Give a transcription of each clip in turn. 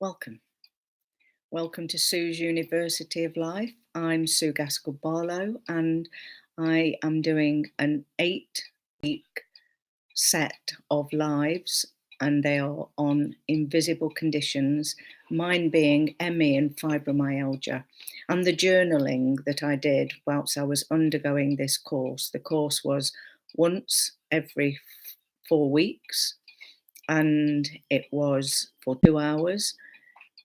Welcome. Welcome to Sue's University of Life. I'm Sue Gaskell Barlow and I am doing an 8-week set of lives, and they are on invisible conditions, mine being ME and fibromyalgia. And the journaling that I did whilst I was undergoing this course, the course was once every 4 weeks and it was for 2 hours.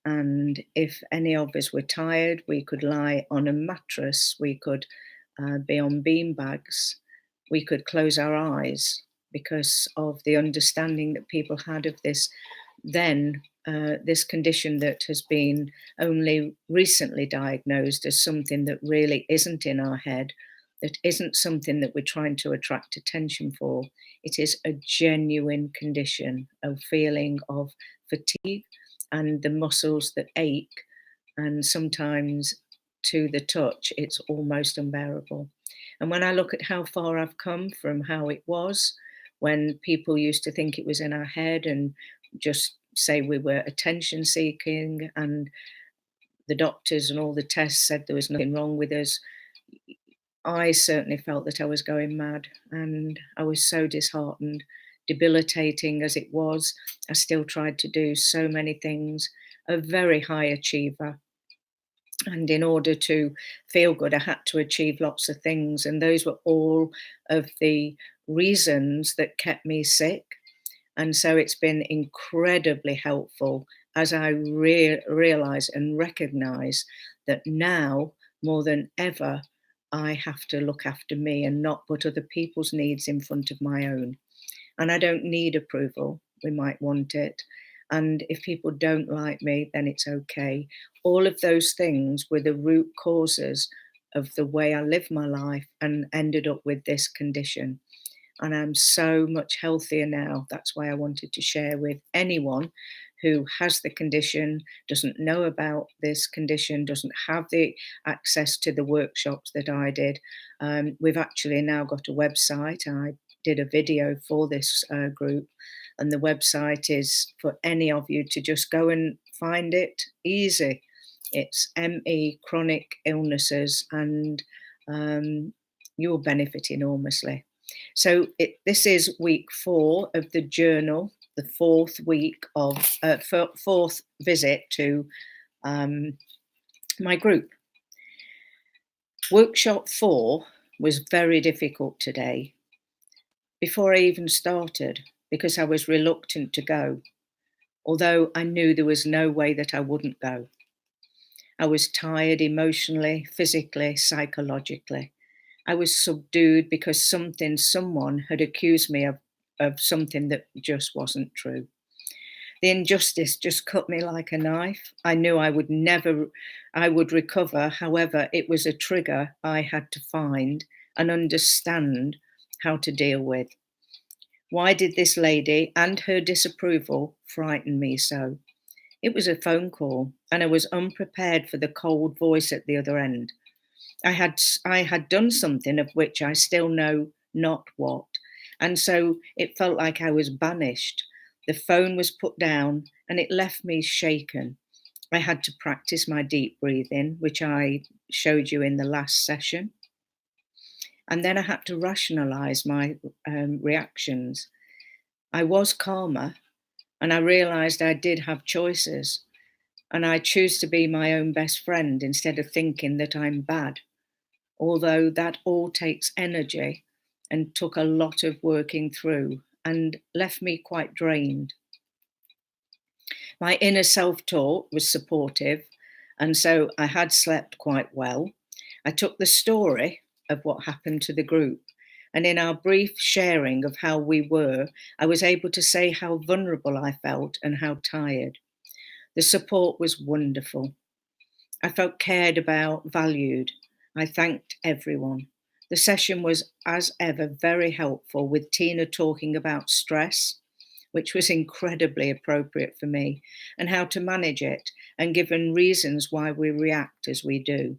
And if any of us were tired, we could lie on a mattress, we could be on bean bags, we could close our eyes because of the understanding that people had of this this condition that has been only recently diagnosed as something that really isn't in our head, that isn't something that we're trying to attract attention for. It is a genuine condition, a feeling of fatigue and the muscles that ache, and sometimes to the touch, it's almost unbearable. And when I look at how far I've come from how it was when people used to think it was in our head and just say we were attention seeking, and the doctors and all the tests said there was nothing wrong with us, I certainly felt that I was going mad and I was so disheartened. Debilitating as it was, I still tried to do so many things, a very high achiever. And in order to feel good, I had to achieve lots of things. And those were all of the reasons that kept me sick. And so it's been incredibly helpful as I realize and recognize that now more than ever, I have to look after me and not put other people's needs in front of my own. And I don't need approval. We might want it. And if people don't like me, then it's okay. All of those things were the root causes of the way I lived my life and ended up with this condition. And I'm so much healthier now. That's why I wanted to share with anyone who has the condition, doesn't know about this condition, doesn't have the access to the workshops that I did. We've actually now got a website. I did a video for this group, and the website is for any of you to just go and find it easy. It's ME Chronic Illnesses, and you will benefit enormously. So this is week 4 of the journal, the fourth week of fourth visit to my group. Workshop 4 was very difficult today. Before I even started, because I was reluctant to go, although I knew there was no way that I wouldn't go. I was tired emotionally, physically, psychologically. I was subdued because someone had accused me of something that just wasn't true. The injustice just cut me like a knife. I knew I would recover. However, it was a trigger I had to find and understand how to deal with. Why did this lady and her disapproval frighten me so? It was a phone call, and I was unprepared for the cold voice at the other end. I had done something of which I still know not what, and so it felt like I was banished. The phone was put down, and it left me shaken. I had to practice my deep breathing, which I showed you in the last session. And then I had to rationalize my reactions. I was calmer, and I realized I did have choices, and I choose to be my own best friend instead of thinking that I'm bad, although that all takes energy and took a lot of working through and left me quite drained. My inner self-talk was supportive, and so I had slept quite well. I took the story of what happened to the group, and in our brief sharing of how we were, I was able to say how vulnerable I felt and how tired. The support was wonderful. I felt cared about, valued. I thanked everyone. The session was, as ever, very helpful, with Tina talking about stress, which was incredibly appropriate for me, and how to manage it, and given reasons why we react as we do.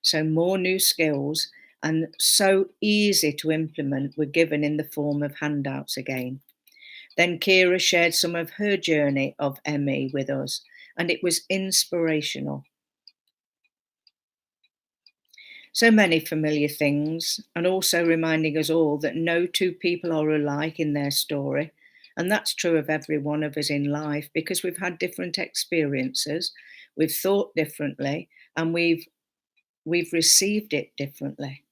So more new skills, and so easy to implement, were given in the form of handouts again. Then Kira shared some of her journey of ME with us, and it was inspirational. So many familiar things, and also reminding us all that no two people are alike in their story. And that's true of every one of us in life because we've had different experiences, we've thought differently, and we've received it differently.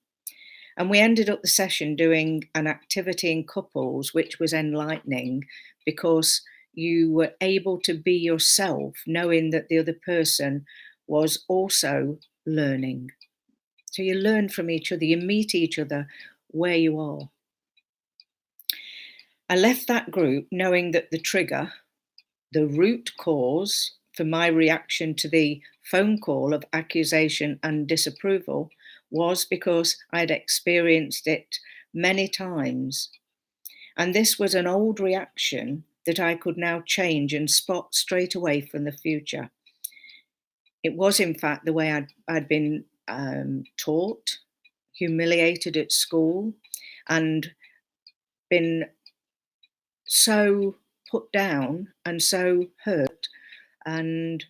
And we ended up the session doing an activity in couples, which was enlightening because you were able to be yourself, knowing that the other person was also learning. So you learn from each other, you meet each other where you are. I left that group knowing that the trigger, the root cause for my reaction to the phone call of accusation and disapproval was because I'd experienced it many times. And this was an old reaction that I could now change and spot straight away from the future. It was, in fact, the way I'd been taught, humiliated at school, and been so put down and so hurt and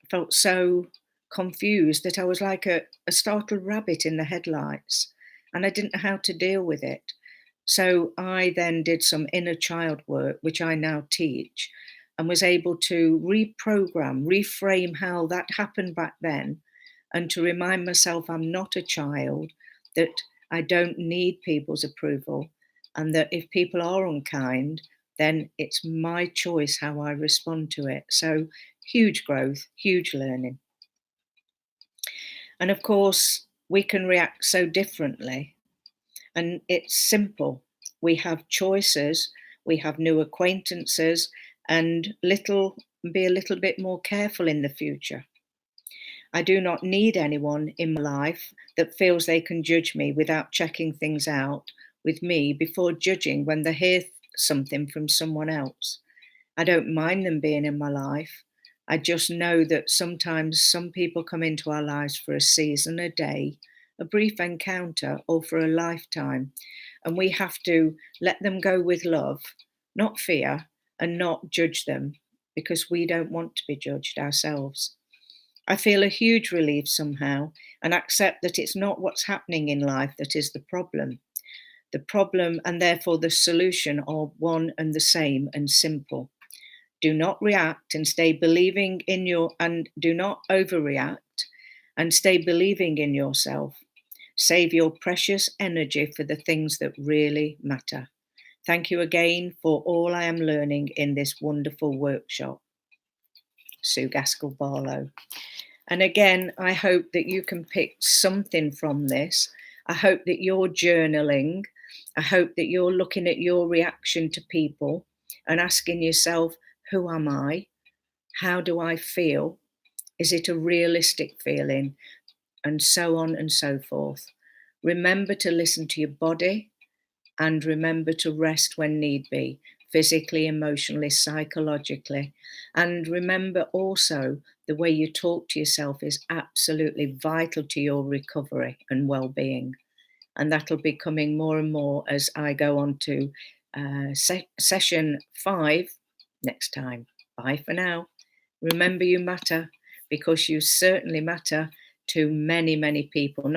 felt so confused that I was like a startled rabbit in the headlights, and I didn't know how to deal with it. So I then did some inner child work, which I now teach, and was able to reprogram, reframe how that happened back then, and to remind myself I'm not a child, that I don't need people's approval, and that if people are unkind, then it's my choice how I respond to it. So huge growth, huge learning. And of course, we can react so differently. And it's simple. We have choices, we have new acquaintances, and be a little bit more careful in the future. I do not need anyone in my life that feels they can judge me without checking things out with me before judging when they hear something from someone else. I don't mind them being in my life. I just know that sometimes some people come into our lives for a season, a day, a brief encounter, or for a lifetime. And we have to let them go with love, not fear, and not judge them because we don't want to be judged ourselves. I feel a huge relief somehow and accept that it's not what's happening in life that is the problem. The problem and therefore the solution are one and the same and simple. Do not react and stay believing in and do not overreact and stay believing in yourself. Save your precious energy for the things that really matter. Thank you again for all I am learning in this wonderful workshop. Sue Gaskell Barlow. And again, I hope that you can pick something from this. I hope that you're journaling. I hope that you're looking at your reaction to people and asking yourself, who am I? How do I feel? Is it a realistic feeling? And so on and so forth. Remember to listen to your body and remember to rest when need be, physically, emotionally, psychologically. And remember also the way you talk to yourself is absolutely vital to your recovery and well-being. And that'll be coming more and more as I go on to session 5 next time. Bye for now. Remember, you matter because you certainly matter to many, many people. Not